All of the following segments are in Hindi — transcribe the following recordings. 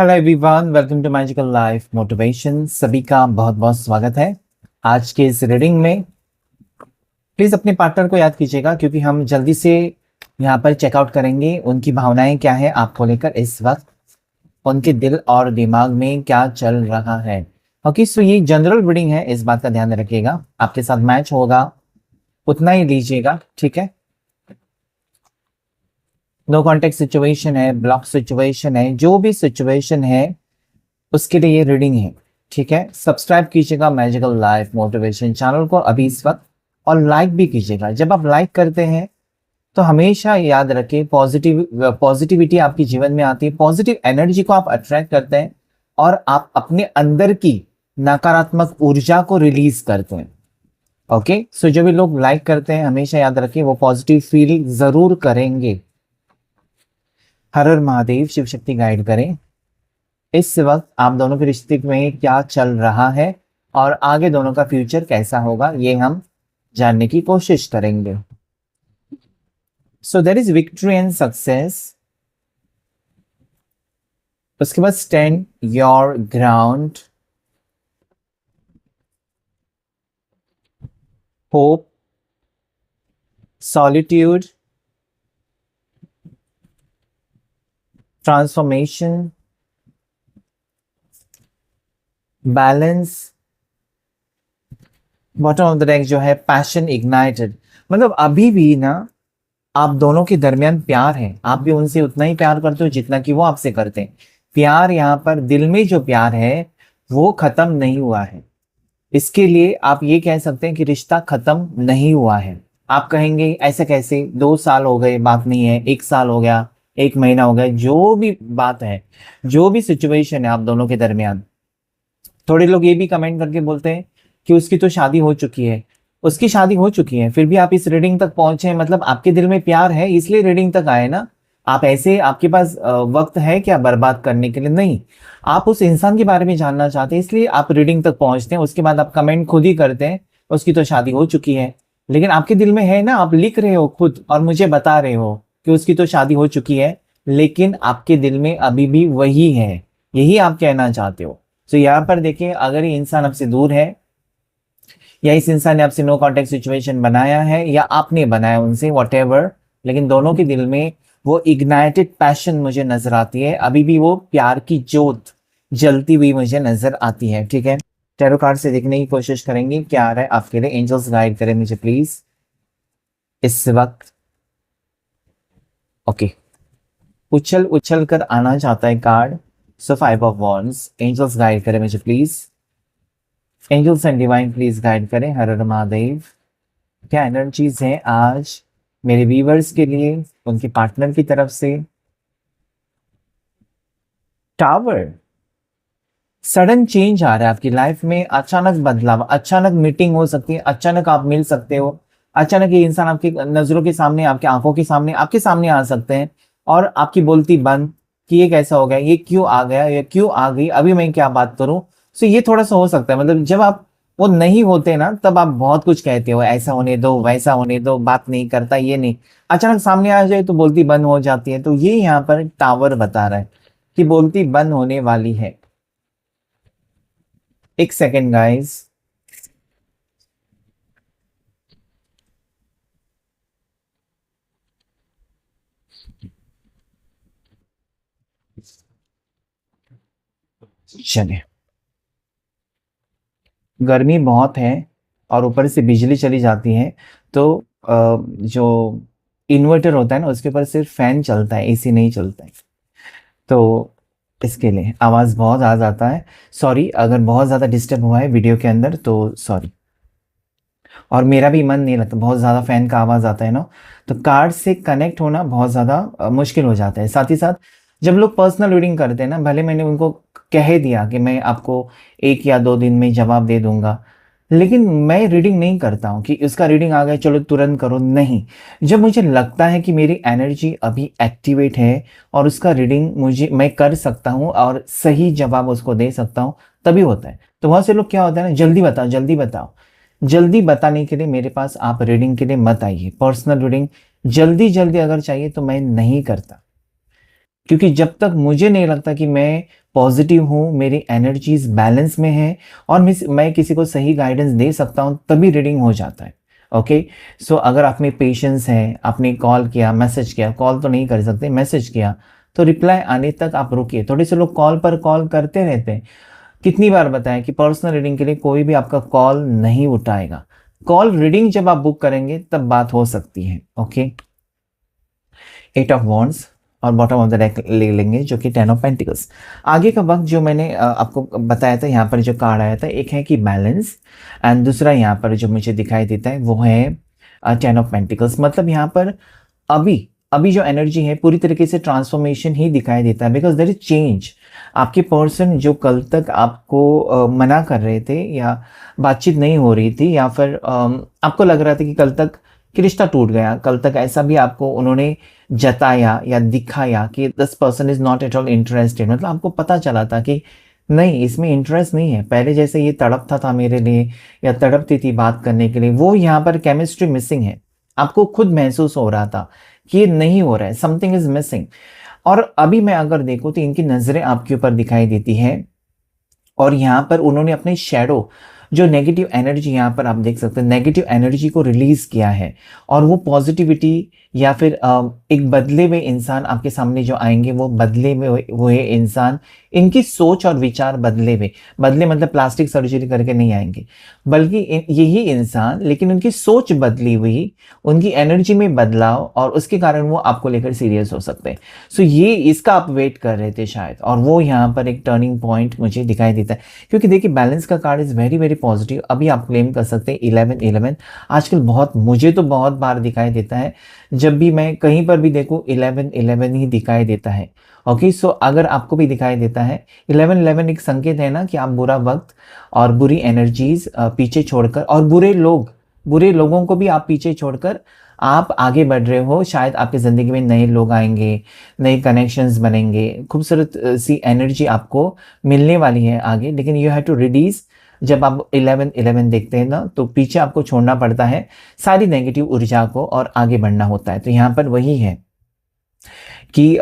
Hello everyone, welcome to magical life motivation. सभी का बहुत बहुत स्वागत है। आज के इस रीडिंग में प्लीज अपने पार्टनर को याद कीजिएगा, क्योंकि हम जल्दी से यहाँ पर चेकआउट करेंगे उनकी भावनाएं क्या है आपको लेकर इस वक्त, उनके दिल और दिमाग में क्या चल रहा है। ओके, सो ये जनरल रीडिंग है, इस बात का ध्यान रखिएगा। आपके साथ मैच होगा उतना ही लीजिएगा, ठीक है। नो कॉन्टेक्ट सिचुएशन है, ब्लॉक सिचुएशन है, जो भी सिचुएशन है उसके लिए ये रीडिंग है, ठीक है। सब्सक्राइब कीजिएगा मैजिकल लाइफ मोटिवेशन चैनल को अभी इस वक्त, और लाइक भी कीजिएगा। जब आप लाइक करते हैं तो हमेशा याद रखें, पॉजिटिविटी आपके जीवन में आती है, पॉजिटिव एनर्जी को आप अट्रैक्ट करते हैं और आप अपने अंदर की नकारात्मक ऊर्जा को रिलीज करते हैं। ओके, सो जो भी लोग लाइक करते हैं हमेशा याद रखें वो पॉजिटिव फील जरूर करेंगे। हर हर महादेव, शिव शक्ति गाइड करें। इस वक्त आप दोनों के रिश्ते में क्या चल रहा है और आगे दोनों का फ्यूचर कैसा होगा, ये हम जानने की कोशिश करेंगे। So there is victory and success. उसके बाद stand your ground, hope, solitude, transformation, balance. Bottom of the deck जो है पैशन इग्नाइटेड, मतलब अभी भी ना आप दोनों के दरमियान प्यार है। आप भी उनसे उतना ही प्यार करते हो जितना कि वो आपसे करते हैं। प्यार यहाँ पर दिल में जो प्यार है वो खत्म नहीं हुआ है। इसके लिए आप ये कह सकते हैं कि रिश्ता खत्म नहीं हुआ है। आप कहेंगे ऐसा कैसे, 2 साल हो गए बात नहीं है, 1 साल हो गया, 1 महीना हो गया, जो भी बात है, जो भी सिचुएशन है आप दोनों के दरमियान। थोड़े लोग ये भी कमेंट करके बोलते हैं कि उसकी तो शादी हो चुकी है। उसकी शादी हो चुकी है फिर भी आप इस रीडिंग तक पहुंचे, मतलब आपके दिल में प्यार है इसलिए रीडिंग तक आए ना। आप ऐसे, आपके पास वक्त है क्या बर्बाद करने के लिए? नहीं, आप उस इंसान के बारे में जानना चाहते हैं इसलिए आप रीडिंग तक पहुंचते हैं। उसके बाद आप कमेंट खुद ही करते हैं उसकी तो शादी हो चुकी है, लेकिन आपके दिल में है ना, आप लिख रहे हो खुद और मुझे बता रहे हो कि उसकी तो शादी हो चुकी है, लेकिन आपके दिल में अभी भी वही है, यही आप कहना चाहते हो। तो यहाँ पर देखिए, अगर ये इंसान आपसे दूर है या इस इंसान ने आपसे नो कॉन्टेक्ट सिचुएशन बनाया है या आपने बनाया उनसे, व्हाटएवर, लेकिन दोनों के दिल में वो इग्नाइटेड पैशन मुझे नजर आती है। अभी भी वो प्यार की जोत जलती हुई मुझे नजर आती है, ठीक है। टैरो कार्ड से देखने की कोशिश करेंगे क्या आ रहा है आपके लिए। एंजल्स गाइड करें मुझे प्लीज इस वक्त। ओके, उछल उछल कर आना चाहता है card. So 5 of wands, angels guide करें मुझे please. Angels and divine please guide करें। हर हर महादेव। क्या एनर्जीज हैं आज मेरे व्यूवर्स के लिए, उनके पार्टनर की तरफ से? टावर, सडन चेंज आ रहा है आपकी लाइफ में, अचानक बदलाव, अचानक मीटिंग हो सकती है, अचानक आप मिल सकते हो, अचानक ये इंसान आपकी नजरों के सामने, आपकी आंखों के सामने, आपके सामने आ सकते हैं और आपकी बोलती बंद कि ये कैसा हो गया, ये क्यों आ गया, ये क्यों आ गई, अभी मैं क्या बात करूं। सो ये थोड़ा सा हो सकता है, मतलब जब आप वो नहीं होते ना तब आप बहुत कुछ कहते हो, ऐसा होने दो, वैसा होने दो, बात नहीं करता, ये नहीं। अचानक सामने आ जाए तो बोलती बंद हो जाती है। तो ये यहाँ पर टावर बता रहा है कि बोलती बंद होने वाली है। एक सेकेंड गाइस, चलिए। गर्मी बहुत है और ऊपर से बिजली चली जाती है, तो जो इन्वर्टर होता है ना उसके ऊपर सिर्फ फैन चलता है, एसी नहीं चलता है। तो इसके लिए आवाज़ बहुत आ जाता है। सॉरी अगर बहुत ज़्यादा डिस्टर्ब हुआ है वीडियो के अंदर, तो सॉरी। और मेरा भी मन नहीं लगता, बहुत ज़्यादा फैन का आवाज़ आता है ना, तो कार्ड से कनेक्ट होना बहुत ज़्यादा मुश्किल हो जाता है। साथ ही साथ जब लोग पर्सनल रीडिंग करते हैं ना, भले मैंने उनको कह दिया कि मैं आपको 1 या 2 दिन में जवाब दे दूंगा, लेकिन मैं रीडिंग नहीं करता हूँ कि उसका रीडिंग आ गया चलो तुरंत करो, नहीं। जब मुझे लगता है कि मेरी एनर्जी अभी एक्टिवेट है और उसका रीडिंग मैं कर सकता हूँ और सही जवाब उसको दे सकता हूँ, तभी होता है। तो बहुत से लोग क्या होता है ना, जल्दी बताओ जल्दी बताओ। जल्दी बताने के लिए मेरे पास आप रीडिंग के लिए मत आइए। पर्सनल रीडिंग जल्दी जल्दी अगर चाहिए तो मैं नहीं करता, क्योंकि जब तक मुझे नहीं लगता कि मैं पॉजिटिव हूँ, एनर्जीज एनर्जीज़ बैलेंस में है और मैं किसी को सही गाइडेंस दे सकता हूँ, तभी रीडिंग हो जाता है। ओके, सो अगर आप में पेशेंस है, आपने कॉल किया, मैसेज किया, कॉल तो नहीं कर सकते, मैसेज किया, तो रिप्लाई आने तक आप रुकिए। थोड़े से लोग कॉल पर कॉल करते रहते हैं। कितनी बार बताएं कि पर्सनल रीडिंग के लिए कोई भी आपका कॉल नहीं उठाएगा। कॉल रीडिंग जब आप बुक करेंगे तब बात हो सकती है। ओके, 8 ऑफ वॉन्ड्स और बॉटम ऑफ द डेक ले लेंगे जो कि 10 ऑफ पेंटिकल्स। आगे का वक्त जो मैंने आपको बताया था, यहाँ पर जो कार्ड आया था, एक है कि बैलेंस, एंड दूसरा यहाँ पर जो मुझे दिखाई देता है वो है 10 ऑफ पेंटिकल्स। मतलब यहाँ पर अभी अभी जो एनर्जी है पूरी तरीके से ट्रांसफॉर्मेशन ही दिखाई देता है, बिकॉज देयर इज चेंज। आपके पर्सन जो कल तक आपको मना कर रहे थे या बातचीत नहीं हो रही थी, या फिर आपको लग रहा था कि कल तक कि रिश्ता टूट गया, कल तक ऐसा भी आपको उन्होंने जताया या दिखाया कि this person is not at all interested, मतलब आपको पता चला था कि नहीं, इसमें इंटरेस्ट नहीं है, पहले जैसे ये तड़पता था मेरे लिए या तड़पती थी बात करने के लिए, वो यहाँ पर केमिस्ट्री मिसिंग है। आपको खुद महसूस हो रहा था कि ये नहीं हो रहा है, समथिंग इज मिसिंग। और अभी मैं अगर देखूं तो इनकी नजरें आपके ऊपर दिखाई देती है, और यहाँ पर उन्होंने अपने शैडो जो नेगेटिव एनर्जी, यहाँ पर आप देख सकते हैं, नेगेटिव एनर्जी को रिलीज किया है, और वो पॉजिटिविटी या फिर एक बदले में इंसान आपके सामने जो आएंगे, वो बदले में हुए इंसान, इनकी सोच और विचार बदले मतलब प्लास्टिक सर्जरी करके नहीं आएंगे, बल्कि यही इंसान, लेकिन उनकी सोच बदली हुई, उनकी एनर्जी में बदलाव, और उसके कारण वो आपको लेकर सीरियस हो सकते हैं। सो ये इसका आप वेट कर रहे थे शायद, और वो यहाँ पर एक टर्निंग पॉइंट मुझे दिखाई देता है, क्योंकि देखिए बैलेंस का card is very very positive. अभी आप क्लेम कर सकते हैं 11 आजकल बहुत, मुझे तो बहुत बार दिखाई देता है, जब भी मैं कहीं पर भी देखूं 11 ही दिखाई देता है। ओके, सो अगर आपको भी दिखाई देता है 11 एक संकेत है ना कि आप बुरा वक्त और बुरी एनर्जीज पीछे छोड़कर, और बुरे लोगों को भी आप पीछे छोड़कर आप आगे बढ़ रहे हो। शायद आपकी ज़िंदगी में नए लोग आएंगे, नए कनेक्शंस बनेंगे, खूबसूरत सी एनर्जी आपको मिलने वाली है आगे, लेकिन यू हैव टू रिड्यूस। जब आप 11 देखते हैं ना, तो पीछे आपको छोड़ना पड़ता है सारी नेगेटिव ऊर्जा को और आगे बढ़ना होता है। तो यहाँ पर वही है कि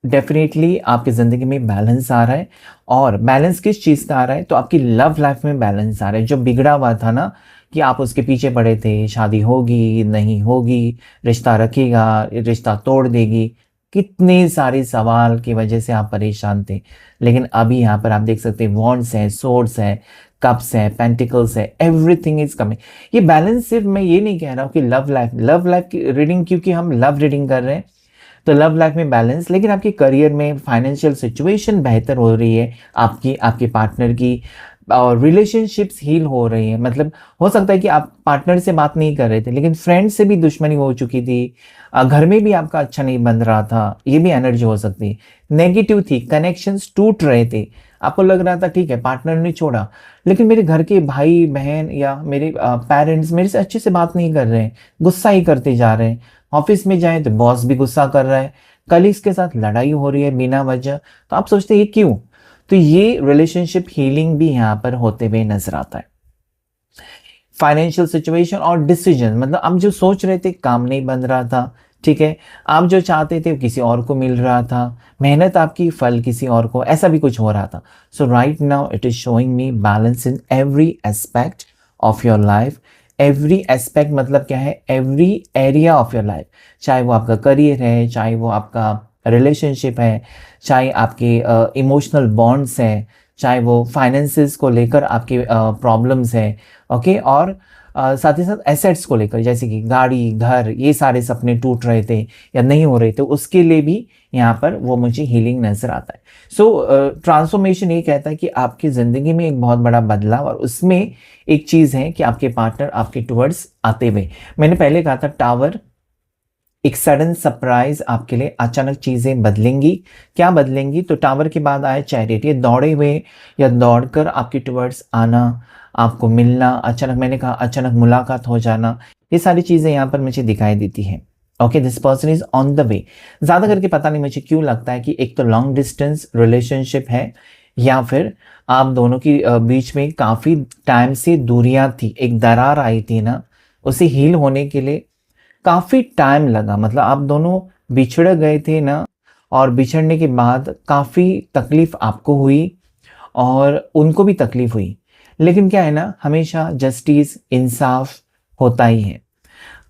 डेफिनेटली आपकी ज़िंदगी में बैलेंस आ रहा है, और बैलेंस किस चीज़ का आ रहा है, तो आपकी लव लाइफ में बैलेंस आ रहा है। जो बिगड़ा हुआ था ना कि आप उसके पीछे पड़े थे, शादी होगी नहीं होगी, रिश्ता रखेगा, रिश्ता तोड़ देगी, कितने सारे सवाल की वजह से आप परेशान थे, लेकिन अभी यहाँ पर आप देख सकते हैं वॉन्ड्स है, सोर्ड्स है, कप्स है, पेंटिकल्स है, एवरीथिंग इज कमिंग। ये बैलेंस सिर्फ मैं ये नहीं कह रहा हूँ कि लव लाइफ की रीडिंग, क्योंकि हम लव रीडिंग कर रहे हैं तो लव लाइफ में बैलेंस, लेकिन आपके करियर में फाइनेंशियल सिचुएशन बेहतर हो रही है, आपके पार्टनर की, और रिलेशनशिप्स हील हो रही है। मतलब हो सकता है कि आप पार्टनर से बात नहीं कर रहे थे, लेकिन फ्रेंड से भी दुश्मनी हो चुकी थी, घर में भी आपका अच्छा नहीं बन रहा था, ये भी एनर्जी हो सकती है। नेगेटिव थी, कनेक्शंस टूट रहे थे, आपको लग रहा था ठीक है पार्टनर ने छोड़ा, लेकिन मेरे घर के भाई बहन या मेरे पेरेंट्स मेरे से अच्छे से बात नहीं कर रहे हैं, गुस्सा ही करते जा रहे हैं। ऑफिस में जाएं तो बॉस भी गुस्सा कर रहा है, कलीग्स के साथ लड़ाई हो रही है बिना वजह, तो आप सोचते हैं ये क्यों। तो ये रिलेशनशिप हीलिंग भी यहाँ पर होते हुए नजर आता है। फाइनेंशियल सिचुएशन और डिसीजन, मतलब आप जो सोच रहे थे काम नहीं बन रहा था, ठीक है, आप जो चाहते थे किसी और को मिल रहा था, मेहनत आपकी फल किसी और को, ऐसा भी कुछ हो रहा था। So right now it is showing me balance in every aspect of your life. Every aspect मतलब क्या है, every area of your life, चाहे वो आपका करियर है, चाहे वो आपका रिलेशनशिप है, चाहे आपके इमोशनल बॉन्ड्स हैं, चाहे वो फाइनेंसेस को लेकर आपके प्रॉब्लम्स हैं, ओके, और साथ ही साथ एसेट्स को लेकर, जैसे कि गाड़ी घर, ये सारे सपने टूट रहे थे या नहीं हो रहे थे, उसके लिए भी यहाँ पर वो मुझे हीलिंग नजर आता है। सो ट्रांसफॉर्मेशन ये कहता है कि आपकी ज़िंदगी में एक बहुत बड़ा बदलाव, और उसमें एक चीज़ है कि आपके पार्टनर आपके टुवर्ड्स आते हुए, मैंने पहले कहा था टावर, एक सडन सरप्राइज आपके लिए, अचानक चीजें बदलेंगी। क्या बदलेंगी, तो टावर के बाद आए चैरियट, ये दौड़े हुए या दौड़कर आपके टुवर्ड्स आना, आपको मिलना, अचानक, मैंने कहा अचानक मुलाकात हो जाना, ये सारी चीजें यहाँ पर मुझे दिखाई देती हैं। Okay, this person is on the way. ज्यादा करके पता नहीं मुझे क्यों लगता है कि एक तो लॉन्ग डिस्टेंस रिलेशनशिप है, या फिर आप दोनों की बीच में काफी टाइम से दूरियां थी, एक दरार आई थी ना, उसे हील होने के लिए काफी टाइम लगा। मतलब आप दोनों बिछड़ गए थे ना, और बिछड़ने के बाद काफ़ी तकलीफ आपको हुई और उनको भी तकलीफ हुई। लेकिन क्या है ना, हमेशा जस्टिस, इंसाफ होता ही है।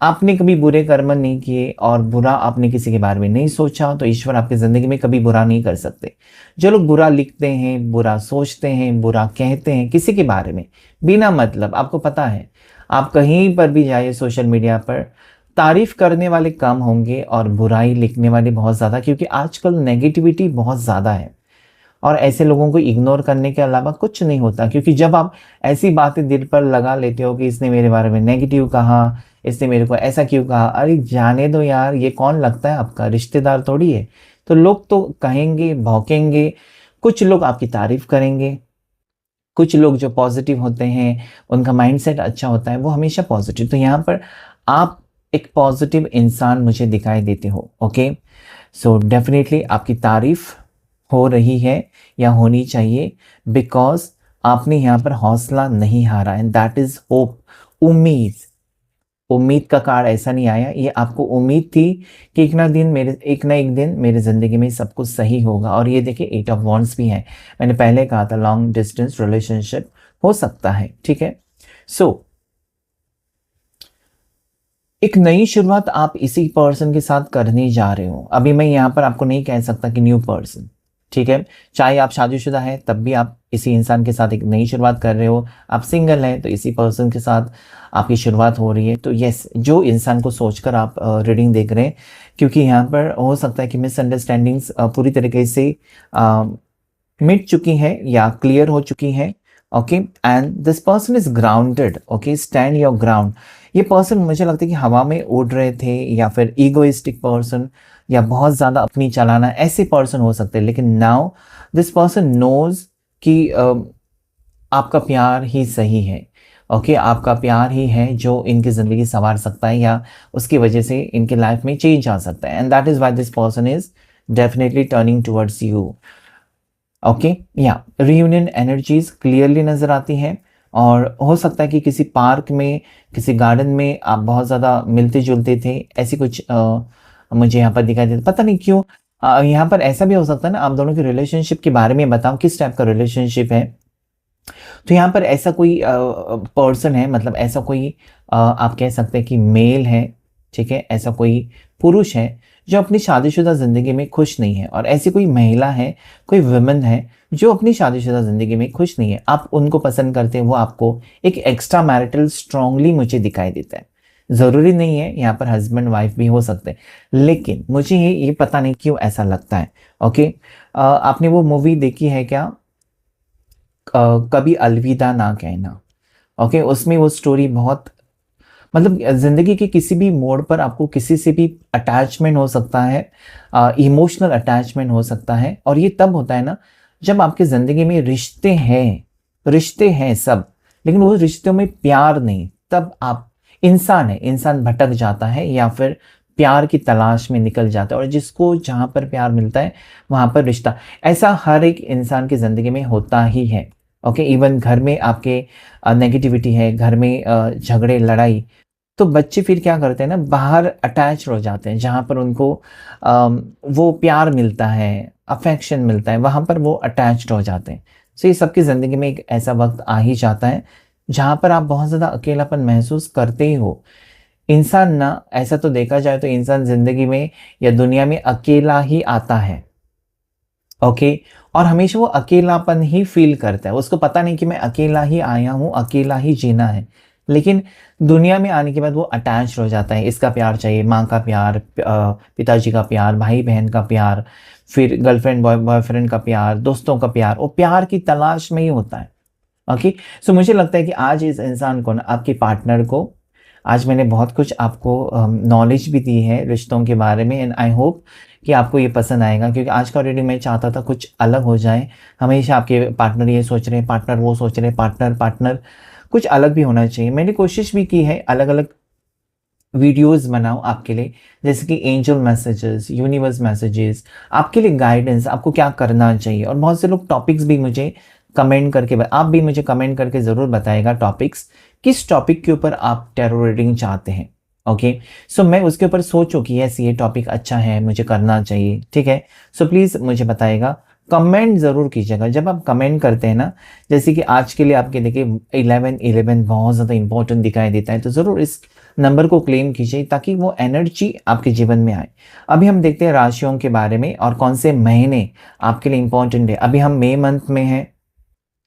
आपने कभी बुरे कर्म नहीं किए और बुरा आपने किसी के बारे में नहीं सोचा, तो ईश्वर आपकी ज़िंदगी में कभी बुरा नहीं कर सकते। जो लोग बुरा लिखते हैं, बुरा सोचते हैं, बुरा कहते हैं किसी के बारे में बिना मतलब, आपको पता है, आप कहीं पर भी जाइए सोशल मीडिया पर, तारीफ करने वाले कम होंगे और बुराई लिखने वाले बहुत ज़्यादा, क्योंकि आजकल नेगेटिविटी बहुत ज़्यादा है। और ऐसे लोगों को इग्नोर करने के अलावा कुछ नहीं होता, क्योंकि जब आप ऐसी बातें दिल पर लगा लेते हो कि इसने मेरे बारे में नेगेटिव कहा, इसने मेरे को ऐसा क्यों कहा, अरे जाने दो यार, ये कौन लगता है आपका रिश्तेदार थोड़ी है। तो लोग तो कहेंगे, भौंकेंगे, कुछ लोग आपकी तारीफ करेंगे, कुछ लोग जो पॉजिटिव होते हैं, उनका माइंडसेट अच्छा होता है, वो हमेशा पॉजिटिव। तो यहाँ पर आप एक पॉजिटिव इंसान मुझे दिखाई देते हो। ओके, सो डेफिनेटली आपकी तारीफ हो रही है या होनी चाहिए, बिकॉज आपने यहाँ पर हौसला नहीं हारा, एंड दैट इज होप, उम्मीद। उम्मीद का कार्ड ऐसा नहीं आया, ये आपको उम्मीद थी कि एक ना एक दिन मेरे ज़िंदगी में सब कुछ सही होगा। और ये देखिए 8 ऑफ वॉन्ड्स भी है। मैंने पहले कहा था लॉन्ग डिस्टेंस रिलेशनशिप हो सकता है, ठीक है। सो एक नई शुरुआत आप इसी पर्सन के साथ करने जा रहे हो। अभी मैं यहाँ पर आपको नहीं कह सकता कि न्यू पर्सन, ठीक है। चाहे आप शादीशुदा हैं तब भी आप इसी इंसान के साथ एक नई शुरुआत कर रहे हो, आप सिंगल हैं तो इसी पर्सन के साथ आपकी शुरुआत हो रही है। तो यस, जो इंसान को सोचकर आप रीडिंग देख रहे हैं, क्योंकि यहाँ पर हो सकता है कि मिसअंडरस्टैंडिंग्स पूरी तरीके से मिट चुकी है या क्लियर हो चुकी है। Okay, and this person is grounded. Okay, stand your ground. ये पर्सन मुझे लगता है कि हवा में उड़ रहे थे, या फिर ईगोइस्टिक पर्सन, या बहुत ज़्यादा अपनी चलाना, ऐसे पर्सन हो सकते हैं। लेकिन नाउ दिस पर्सन नोज कि आपका प्यार ही सही है। ओके, आपका प्यार ही है जो इनकी ज़िंदगी संवार सकता है, या उसकी वजह से इनकी लाइफ में चेंज आ सकता है। And that is why this person is definitely turning towards you. Okay, या रियूनियन एनर्जीज क्लियरली नज़र आती हैं, और हो सकता है कि किसी पार्क में, किसी गार्डन में आप बहुत ज़्यादा मिलते जुलते थे, ऐसी कुछ मुझे यहाँ पर दिखाई देता। पता नहीं क्यों यहाँ पर ऐसा भी हो सकता है ना, आप दोनों के रिलेशनशिप के बारे में बताओ, किस टाइप का रिलेशनशिप है। तो यहाँ पर ऐसा कोई पर्सन है, मतलब ऐसा कोई आप कह सकते हैं कि मेल है, ठीक है, ऐसा कोई पुरुष है जो अपनी शादीशुदा ज़िंदगी में खुश नहीं है, और ऐसी कोई महिला है, कोई वुमन है जो अपनी शादीशुदा ज़िंदगी में खुश नहीं है। आप उनको पसंद करते हैं, वो आपको एक एक्स्ट्रा मैरिटल स्ट्रांगली मुझे दिखाई देता है। ज़रूरी नहीं है, यहाँ पर हस्बैंड वाइफ भी हो सकते हैं, लेकिन मुझे ये पता नहीं क्यों ऐसा लगता है। ओके, आपने वो मूवी देखी है क्या, कभी अलविदा ना कहना। ओके, उसमें वो स्टोरी बहुत, मतलब ज़िंदगी के किसी भी मोड़ पर आपको किसी से भी अटैचमेंट हो सकता है, इमोशनल अटैचमेंट हो सकता है। और ये तब होता है ना जब आपकी ज़िंदगी में रिश्ते हैं सब, लेकिन वो रिश्तों में प्यार नहीं। तब आप, इंसान भटक जाता है या फिर प्यार की तलाश में निकल जाता है, और जिसको जहाँ पर प्यार मिलता है वहाँ पर रिश्ता। ऐसा हर एक इंसान की ज़िंदगी में होता ही है। ओके, इवन घर में आपके नेगेटिविटी है, घर में झगड़े, लड़ाई, तो बच्चे फिर क्या करते हैं ना, बाहर अटैच हो जाते हैं, जहाँ पर उनको वो प्यार मिलता है, अफेक्शन मिलता है, वहाँ पर वो अटैच्ड हो जाते हैं। सो ये सबकी ज़िंदगी में एक ऐसा वक्त आ ही जाता है जहाँ पर आप बहुत ज़्यादा अकेलापन महसूस करते ही हो। इंसान ना, ऐसा तो देखा जाए तो इंसान ज़िंदगी में या दुनिया में अकेला ही आता है। ओके, और हमेशा वो अकेलापन ही फील करता है। उसको पता नहीं कि मैं अकेला ही आया हूँ, अकेला ही जीना है। लेकिन दुनिया में आने के बाद वो अटैच हो जाता है। इसका प्यार चाहिए, माँ का प्यार, पिताजी का प्यार, भाई बहन का प्यार, फिर गर्लफ्रेंड बॉयफ्रेंड का प्यार, दोस्तों का प्यार, वो प्यार की तलाश में ही होता है। ओके, सो मुझे लगता है कि आज इस इंसान को ना, आपके पार्टनर को, आज मैंने बहुत कुछ आपको नॉलेज भी दी है रिश्तों के बारे में, एंड आई होप कि आपको ये पसंद आएगा, क्योंकि आज का रीडिंग मैं चाहता था कुछ अलग हो जाए। हमेशा आपके पार्टनर ये सोच रहे हैं, पार्टनर वो सोच रहे हैं, पार्टनर कुछ अलग भी होना चाहिए। मैंने कोशिश भी की है अलग अलग वीडियोस बनाऊं आपके लिए, जैसे कि एंजल मैसेजेस, यूनिवर्स मैसेजेस, आपके लिए गाइडेंस, आपको क्या करना चाहिए। और बहुत से लोग टॉपिक्स भी मुझे कमेंट करके, आप भी मुझे कमेंट करके ज़रूर बताइएगा टॉपिक्स, किस टॉपिक के ऊपर आप टैरो रीडिंग चाहते हैं। ओके। सो मैं उसके ऊपर सोचूं कि यस ये टॉपिक अच्छा है, मुझे करना चाहिए, ठीक है। सो प्लीज़ मुझे बताइएगा, कमेंट ज़रूर कीजिएगा। जब आप कमेंट करते हैं ना, जैसे कि आज के लिए आपके देखिए 11 बहुत ज़्यादा इंपॉर्टेंट दिखाई देता है, तो ज़रूर इस नंबर को क्लेम कीजिए ताकि वो एनर्जी आपके जीवन में आए। अभी हम देखते हैं राशियों के बारे में और कौन से महीने आपके लिए इंपॉर्टेंट है। अभी हम मई मंथ में हैं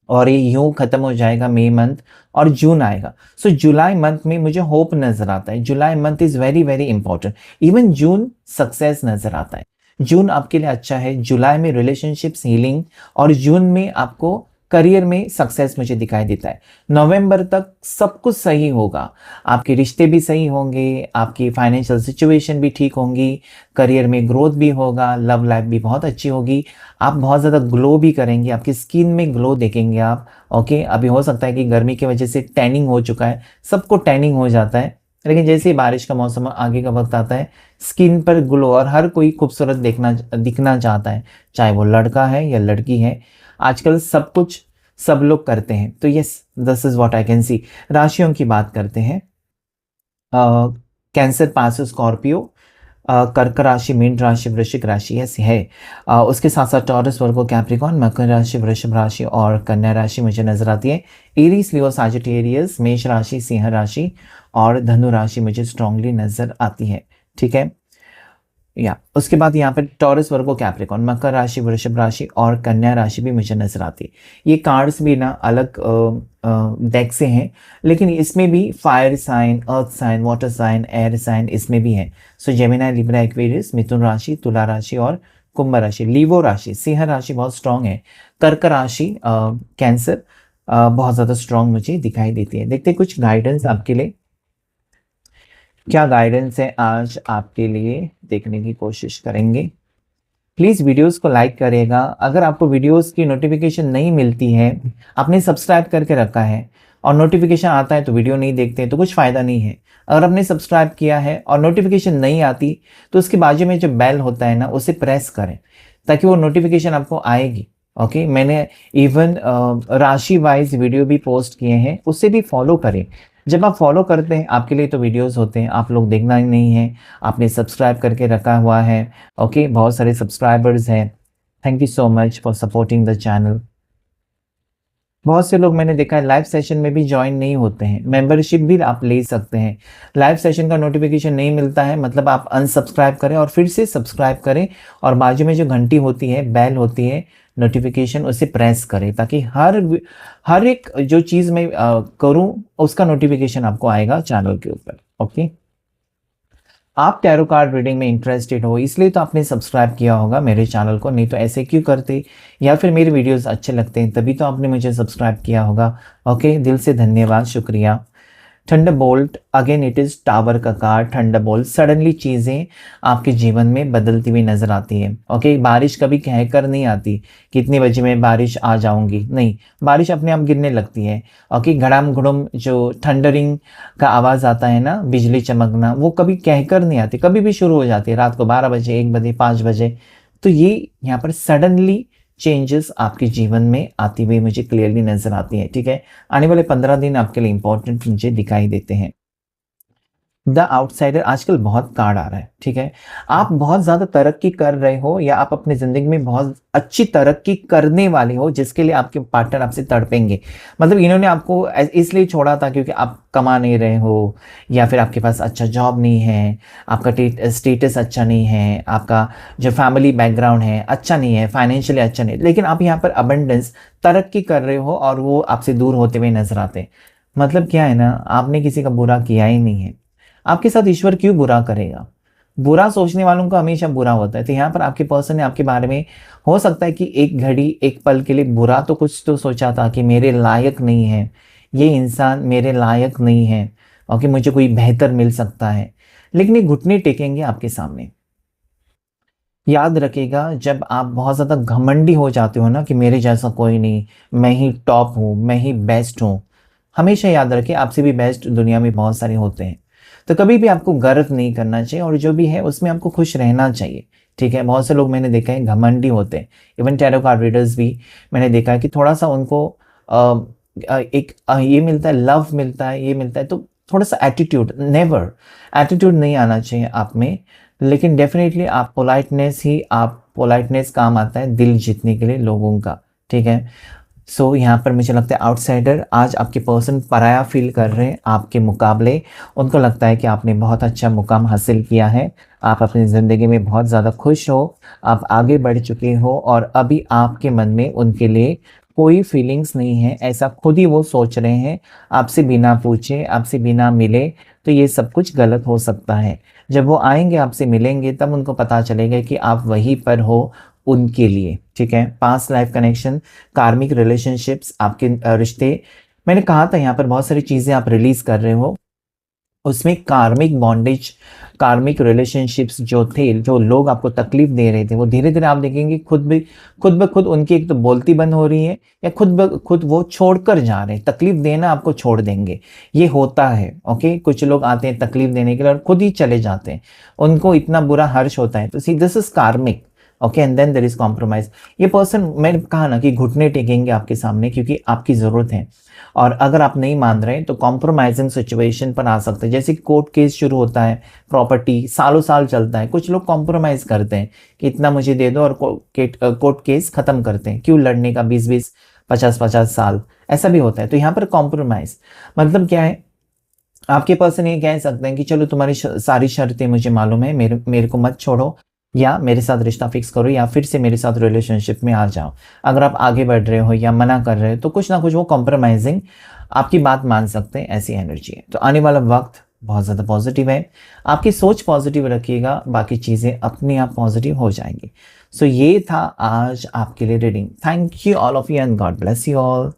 और ये यूं खत्म हो जाएगा मई मंथ, और जून आएगा। सो जुलाई मंथ में मुझे होप नजर आता है। July month is very very important. Even June success नजर आता है। जून आपके लिए अच्छा है। जुलाई में रिलेशनशिप्स हीलिंग, और जून में आपको करियर में सक्सेस मुझे दिखाई देता है। नवंबर तक सब कुछ सही होगा, आपके रिश्ते भी सही होंगे, आपकी फाइनेंशियल सिचुएशन भी ठीक होंगी, करियर में ग्रोथ भी होगा, लव लाइफ भी बहुत अच्छी होगी, आप बहुत ज़्यादा ग्लो भी करेंगे, आपकी स्किन में ग्लो देखेंगे आप। ओके, अभी हो सकता है कि गर्मी की वजह से टैनिंग हो चुका है, सबको टैनिंग हो जाता है, लेकिन जैसे ही बारिश का मौसम आगे का वक्त आता है, स्किन पर ग्लो, और हर कोई खूबसूरत दिखना चाहता है, चाहे वो लड़का है या लड़की है। आजकल सब कुछ सब लोग करते हैं, तो yes, this is what I can see. राशियों की बात करते हैं। कैंसर पास स्कॉर्पियो, कर्क राशि, मीन राशि, वृश्चिक राशि ऐसी है। उसके साथ साथ टॉरस, वर्गो, कैप्रिकॉन, मकर राशि, वृषभ राशि और कन्या राशि मुझे नजर आती है। एरीज, लियो, साजिटेरियस, मेष राशि, सिंह राशि और धनु राशि मुझे स्ट्रांगली नजर आती है, ठीक है। या उसके बाद यहाँ पे टॉरस, वर्गो, कैप्रिकॉन, मकर राशि, वृषभ राशि और कन्या राशि भी मुझे नजर आती है। ये कार्ड्स भी ना अलग डेक से हैं, लेकिन इसमें भी fire sign, earth sign, water sign, air sign इसमें भी है। सो जेमिनी, लिब्रा, एक्वेरियस, मिथुन राशि, तुला राशि और कुंभ राशि। लीवो राशि, सिंह राशि बहुत स्ट्रांग है। कर्क राशि, कैंसर बहुत ज़्यादा स्ट्रांग मुझे दिखाई देती है। देखते हैं कुछ गाइडेंस आपके लिए, क्या गाइडेंस है आज आपके लिए, देखने की कोशिश करेंगे। प्लीज़ वीडियोस को लाइक करिएगा। अगर आपको वीडियोस की नोटिफिकेशन नहीं मिलती है, आपने सब्सक्राइब करके रखा है और नोटिफिकेशन आता है तो वीडियो नहीं देखते हैं, तो कुछ फ़ायदा नहीं है। अगर आपने सब्सक्राइब किया है और नोटिफिकेशन नहीं आती, तो उसके बाजू में जो बेल होता है ना, उसे प्रेस करें ताकि वो नोटिफिकेशन आपको आएगी। ओके, मैंने इवन राशि वाइज वीडियो भी पोस्ट किए हैं, उससे भी फॉलो करें। जब आप फॉलो करते हैं, आपके लिए तो वीडियोस होते हैं, आप लोग देखना ही नहीं है, आपने सब्सक्राइब करके रखा हुआ है। ओके, बहुत सारे सब्सक्राइबर्स हैं। Thank you so much for supporting the channel. बहुत से लोग मैंने देखा है लाइव सेशन में भी ज्वाइन नहीं होते हैं। मेंबरशिप भी आप ले सकते हैं। लाइव सेशन का नोटिफिकेशन नहीं मिलता है, मतलब आप अनसब्सक्राइब करें और फिर से सब्सक्राइब करें, और बाजू में जो घंटी होती है, बेल होती है, नोटिफिकेशन, उसे प्रेस करें ताकि हर एक जो चीज़ मैं करूं उसका नोटिफिकेशन आपको आएगा चैनल के ऊपर। ओके, आप टैरो कार्ड रीडिंग में इंटरेस्टेड हो इसलिए तो आपने सब्सक्राइब किया होगा मेरे चैनल को, नहीं तो ऐसे क्यों करते, या फिर मेरे वीडियोस अच्छे लगते हैं तभी तो आपने मुझे सब्सक्राइब किया होगा। ओके, दिल से धन्यवाद, शुक्रिया। Thunderbolt, again it is tower का कार्ड। थंडरबोल्ट, सडनली चीज़ें आपके जीवन में बदलती हुई नजर आती है। ओके, बारिश कभी कहकर नहीं आती कितने बजे में बारिश आ जाऊंगी, नहीं, बारिश अपने आप गिरने लगती है। ओके, घड़ाम घुड़म जो थंडरिंग का आवाज़ आता है ना, बिजली चमकना, वो कभी कहकर नहीं आती, कभी भी शुरू हो जाती है रात को 12 बजे, 1 बजे, 5 बजे। तो ये यहाँ पर सडनली चेंजेस आपके जीवन में आती हुई मुझे क्लियरली नजर आती है, ठीक है। आने वाले 15 दिन आपके लिए इंपॉर्टेंट मुझे दिखाई देते हैं। द आउटसाइडर, आजकल बहुत कार्ड आ रहा है, ठीक है। आप बहुत ज़्यादा तरक्की कर रहे हो या आप अपनी ज़िंदगी में बहुत अच्छी तरक्की करने वाले हो, जिसके लिए आपके पार्टनर आपसे तड़पेंगे। मतलब इन्होंने आपको इसलिए छोड़ा था क्योंकि आप कमा नहीं रहे हो, या फिर आपके पास अच्छा जॉब नहीं है, आपका स्टेटस अच्छा नहीं है, आपका जो फैमिली बैकग्राउंड है अच्छा नहीं है, फाइनेंशियली अच्छा नहीं है, लेकिन आप यहाँ पर अबंडेंस तरक्की कर रहे हो और वो आपसे दूर होते हुए नजर आते हैं। मतलब क्या है ना, आपने किसी का बुरा किया ही नहीं है, आपके साथ ईश्वर क्यों बुरा करेगा। बुरा सोचने वालों का हमेशा बुरा होता है। तो यहाँ पर आपके पर्सन ने आपके बारे में हो सकता है कि एक घड़ी, एक पल के लिए बुरा तो कुछ तो सोचा था कि मेरे लायक नहीं है, ये इंसान मेरे लायक नहीं है, और कि मुझे कोई बेहतर मिल सकता है, लेकिन ये घुटने टेकेंगे आपके सामने। याद रखिएगा, जब आप बहुत ज़्यादा घमंडी हो जाते हो ना कि मेरे जैसा कोई नहीं, मैं ही टॉप हूँ, मैं ही बेस्ट हूँ, हमेशा याद रखिए आपसे भी बेस्ट दुनिया में बहुत सारे होते हैं। तो कभी भी आपको गर्व नहीं करना चाहिए, और जो भी है उसमें आपको खुश रहना चाहिए, ठीक है। बहुत से लोग मैंने देखा है घमंडी होते हैं, इवन टैरो कार्ड रीडर्स भी मैंने देखा है कि थोड़ा सा उनको ये मिलता है, लव मिलता है, ये मिलता है, तो थोड़ा सा एटीट्यूड, नेवर एटीट्यूड नहीं आना चाहिए आप में, लेकिन डेफिनेटली आप पोलाइटनेस काम आता है दिल जीतने के लिए लोगों का, ठीक है। सो यहाँ पर मुझे लगता है आउटसाइडर, आज आपके पर्सन पराया फील कर रहे हैं आपके मुकाबले। उनको लगता है कि आपने बहुत अच्छा मुकाम हासिल किया है, आप अपनी ज़िंदगी में बहुत ज़्यादा खुश हो, आप आगे बढ़ चुके हो और अभी आपके मन में उनके लिए कोई फीलिंग्स नहीं है, ऐसा खुद ही वो सोच रहे हैं। आपसे बिना पूछे, आपसे बिना मिले, तो ये सब कुछ गलत हो सकता है। जब वो आएंगे, आपसे मिलेंगे, तब उनको पता चलेगा कि आप वहीं पर हो उनके लिए, ठीक है। पास्ट लाइफ कनेक्शन, कार्मिक रिलेशनशिप्स, आपके रिश्ते, मैंने कहा था यहाँ पर बहुत सारी चीज़ें आप रिलीज कर रहे हो, उसमें कार्मिक बॉन्डेज, कार्मिक रिलेशनशिप्स जो थे, जो लोग आपको तकलीफ दे रहे थे, वो धीरे धीरे आप देखेंगे खुद ब खुद उनकी एक तो बोलती बंद हो रही है, या खुद ब खुद वो छोड़कर जा रहे हैं, तकलीफ देना आपको छोड़ देंगे। ये होता है, ओके। कुछ लोग आते हैं तकलीफ देने के लिए और खुद ही चले जाते हैं, उनको इतना बुरा हर्ष होता है। तो see, this is karmic, okay, and then there is compromise. ये पर्सन, मैंने कहा ना कि घुटने टेकेंगे आपके सामने, क्योंकि आपकी ज़रूरत है, और अगर आप नहीं मान रहे तो कॉम्प्रोमाइजिंग सिचुएशन पर आ सकते हैं। जैसे कोर्ट केस शुरू होता है, प्रॉपर्टी सालों साल चलता है, कुछ लोग कॉम्प्रोमाइज़ करते हैं कि इतना मुझे दे दो, और कोर्ट केस ख़त्म करते हैं। क्यों लड़ने का 20-20, 50-50 साल, ऐसा भी होता है। तो यहाँ पर कॉम्प्रोमाइज़ मतलब क्या है, आपके पर्सन ये कह सकते हैं कि चलो तुम्हारी सारी शर्तें मुझे मालूम है, मेरे को मत छोड़ो, या मेरे साथ रिश्ता फिक्स करो, या फिर से मेरे साथ रिलेशनशिप में आ जाओ। अगर आप आगे बढ़ रहे हो या मना कर रहे हो, तो कुछ ना कुछ वो कॉम्प्रोमाइजिंग आपकी बात मान सकते हैं, ऐसी एनर्जी है। तो आने वाला वक्त बहुत ज़्यादा पॉजिटिव है, आपकी सोच पॉजिटिव रखिएगा, बाकी चीज़ें अपने आप पॉजिटिव हो जाएंगी। सो ये था आज आपके लिए reading. Thank you all of you and God bless you all.